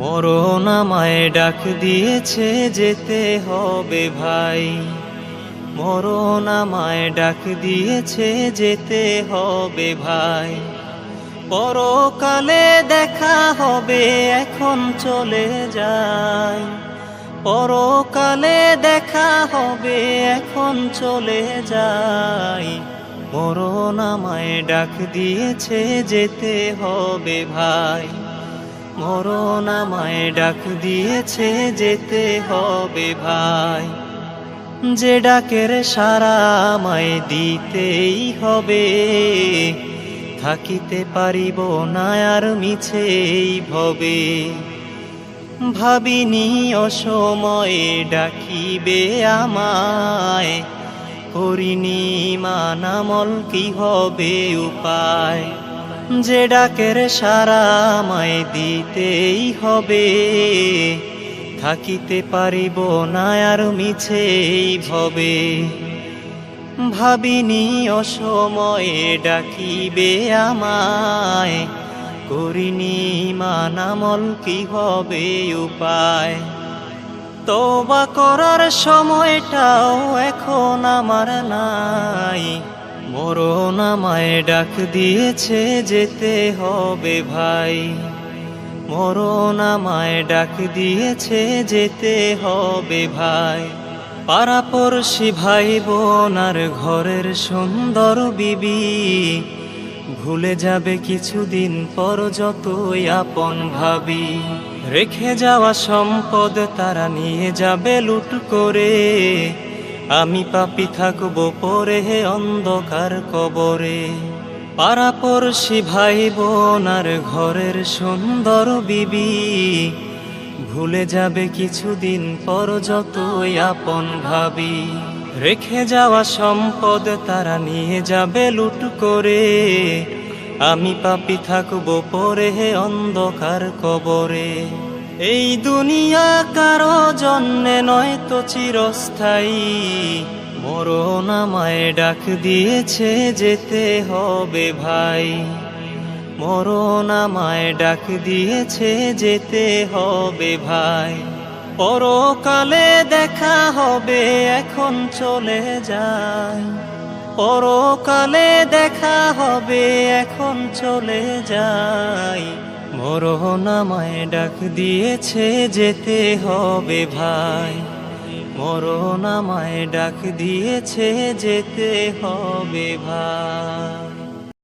মরণ আমায় ডাক দিয়েছে যেতে হবে ভাই, মরণ আমায় ডাক দিয়েছে যেতে হবে ভাই। পরকালে দেখা হবে এখন চলে যাই, পরকালে দেখা হবে এখন চলে যাই। মরণ আমায় ডাক দিয়েছে যেতে হবে ভাই, মরণ আমায় ডাক দিয়েছে যেতে হবে ভাই। যে ডাকের সাড়া আমায় দিতেই হবে, থাকিতে পারিব না আর মিছেই ভবে। ভাবিনি অসময়ে ডাকিবে আমায়, করিনি মানামল কি হবে উপায়। যে ডাকের সাড়া আমায় দিতেই হবে, থাকিতে পারিব না আর মিছেই ভবে। ভাবিনি অসময়ে ডাকিবে আমায়, করিনি মানামল কি হবে উপায়। তওবা করার সময়টাও এখন আমার নাই, মরণ আমায় ডাক দিয়েছে যেতে হবে ভাই, মরণ আমায় ডাক দিয়েছে যেতে হবে ভাই। পাড়াপড়শি ভাই বোন আর ঘরের সুন্দর বিবি ভুলে যাবে কিছুদিন পর যতই আপন ভাবি। রেখে যাওয়া সম্পদ তারা নিয়ে যাবে লুট করে, আমি পাপী থাকবো পরে হে অন্ধকার কবরে। পাড়াপড়শি ভাই বোন আর ঘরের সুন্দর বিবি ভুলে যাবে কিছুদিন পর যতই আপন ভাবি। রেখে যাওয়া সম্পদ তারা নিয়ে যাবে লুট করে, আমি পাপী থাকবো পরে হে অন্ধকার কবরে। এই দুনিয়া কারো জন্যে নয় তো চিরস্থায়ী, মরণ আমায় ডাক দিয়েছে যেতে হবে ভাই, মরণ আমায় ডাক দিয়েছে যেতে হবে ভাই। পরকালে দেখা হবে এখন চলে যাই, পরকালে দেখা হবে এখন চলে যাই। মরণ আমায় ডাক দিয়েছে যেতে হবে ভাই, মরণ আমায় ডাক দিয়েছে যেতে হবে ভাই।